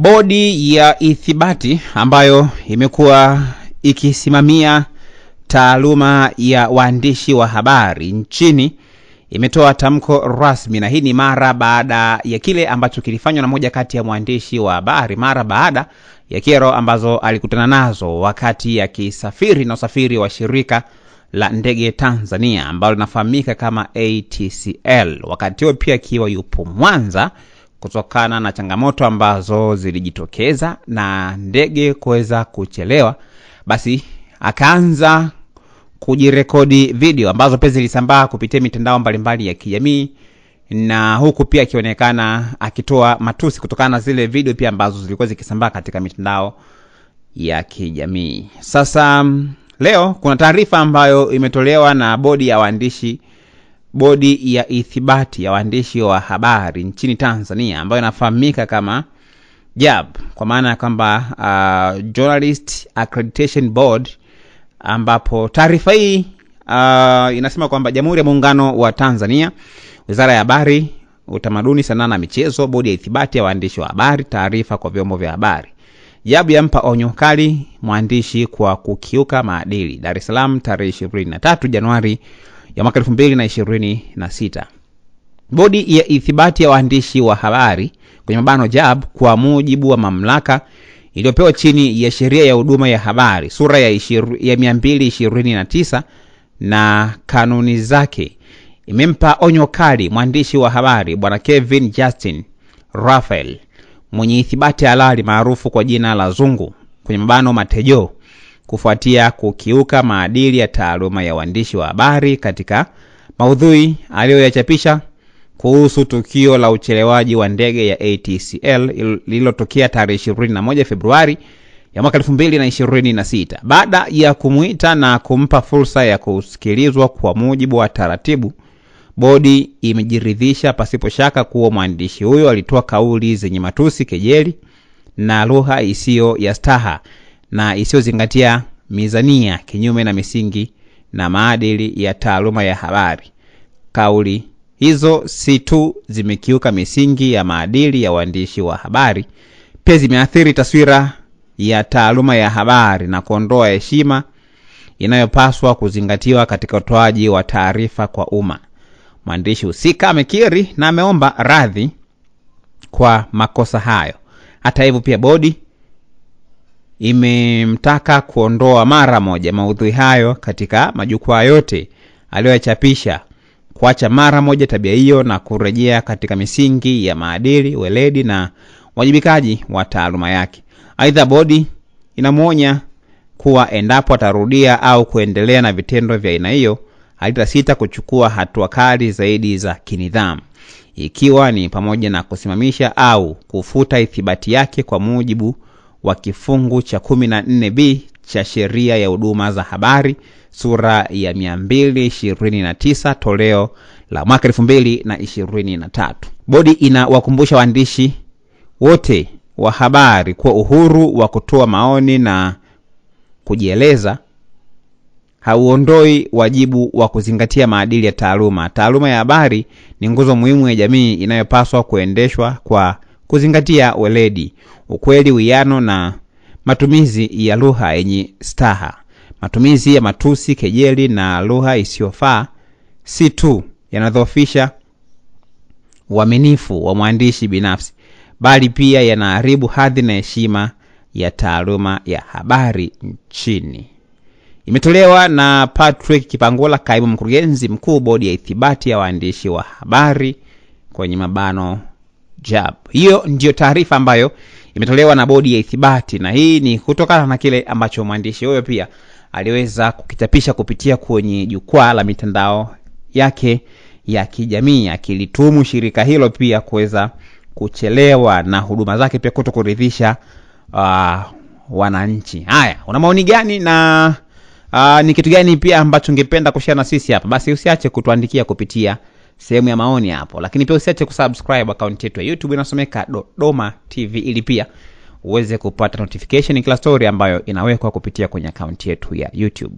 Bodi ya ithibati ambayo imekuwa ikisimamia taaluma ya waandishi wa habari nchini imetoa tamko rasmi, na hii ni mara baada ya kile ambacho kilifanywa na moja kati ya mwandishi wa habari mara baada ya kero ambazo alikutana nazo wakati akisafiri na usafiri wa shirika la ndege Tanzania ambalo linafahamika kama ATCL, wakati huo pia akiwa yupo Mwanza kutokana na changamoto ambazo zilijitokeza na ndege kuweza kuchelewa. Basi akaanza kujirekodi video ambazo pia zilisambaa kupitia mitandao mbalimbali ya kijamii, na huku pia akionekana akitoa matusi kutokana na zile video pia ambazo zilikuwa zikisambaa katika mitandao ya kijamii. Sasa leo kuna taarifa ambayo imetolewa na bodi ya ithibati ya waandishi wa habari nchini Tanzania ambayo inafahamika kama JAB, kwa maana ya kwamba Journalist Accreditation Board, ambapo taarifa hii inasema kwamba Jamhuri ya Muungano wa Tanzania, Wizara ya Habari, Utamaduni, Sanaa na Michezo, bodi ya ithibati ya waandishi wa habari, taarifa kwa vyombo vya habari. JAB yampa onyo kali mwandishi kwa kukiuka maadili. Dar es Salaam, tarehe 23 Januari ya mwaka 2026. Bodi ya ithibati ya waandishi wa habari kwenye mabano JAB, kwa mujibu wa mamlaka iliyopewa chini ya sheria ya huduma ya habari sura ya 229 na kanuni zake, imempa onyo kali mwandishi wa habari Bwana Kevin Justin Raphael mwenye ithibati halali maarufu kwa jina la Zungu kwenye mabano Matejo, kufuatia kukiuka maadili ya taaluma ya waandishi wa habari katika maudhui aliyoyachapisha kuhusu tukio la uchelewaji wa ndege ya ATCL lililotokea tarehe 21 Februari ya mwaka 2026. Baada ya kumuita na kumpa fursa ya kusikilizwa kwa mujibu wa taratibu, bodi imejiridhisha pasipo shaka kuwa mwandishi huyo alitoa kauli zenye matusi, kejeli na lugha isiyo ya staha na isiyozingatia mizania, kinyume na misingi na maadili ya taaluma ya habari. Kauli hizo si tu zimekiuka misingi ya maadili ya waandishi wa habari, pia zimeathiri taswira ya taaluma ya habari na kuondoa heshima inayopaswa kuzingatiwa katika utoaji wa taarifa kwa umma. Mwandishi husika amekiri na ameomba radhi kwa makosa hayo. Hata hivyo, pia bodi imemtaka kuondoa mara moja maudhui hayo katika majukwaa yote aliyoyachapisha, kuacha mara moja tabia hiyo na kurejea katika misingi ya maadili, weledi na wajibikaji wa taaluma yake. Aidha, bodi inamuonya kuwa endapo atarudia au kuendelea na vitendo vya aina hiyo, halitasita kuchukua hatua kali zaidi za kinidhamu, ikiwa ni pamoja na kusimamisha au kufuta ithibati yake kwa mujibu wa kifungu cha 14B cha sheria ya huduma za habari sura ya 229 toleo la mwaka 2023. Bodi inawakumbusha waandishi wote wa habari kwa uhuru wa kutoa maoni na kujieleza hauondoi wajibu wa kuzingatia maadili ya taaluma. Taaluma ya habari ni nguzo muhimu ya jamii inayopaswa kuendeshwa kwa kuzingatia weledi, ukweli, uwiano na matumizi ya lugha yenye staha. Matumizi ya matusi, kejeli na lugha isiyofaa si tu yanadhoofisha uaminifu wa mwandishi binafsi, bali pia yanaharibu hadhi na heshima ya taaluma ya habari nchini. Imetolewa na Patrick Kipangula, kaimu mkurugenzi mkuu bodi ya ithibati ya waandishi wa habari kwenye mabano JAB. Hiyo ndio taarifa ambayo imetolewa na bodi ya ithibati, na hii ni kutokana na kile ambacho mwandishi huyo pia aliweza kukichapisha kupitia kwenye jukwaa la mitandao yake ya kijamii, akilitumu shirika hilo pia kuweza kuchelewa na huduma zake pia kutokuridhisha wananchi. Haya, una maoni gani na ni kitu gani pia ambacho ungependa kushare na sisi hapa? Basi usiache kutuandikia kupitia sehemu ya maoni hapo, lakini pia usiache kusubscribe account yetu ya YouTube inasomeka Dodoma TV, ili pia uweze kupata notification kila story ambayo inawekwa kupitia kwenye account yetu ya YouTube.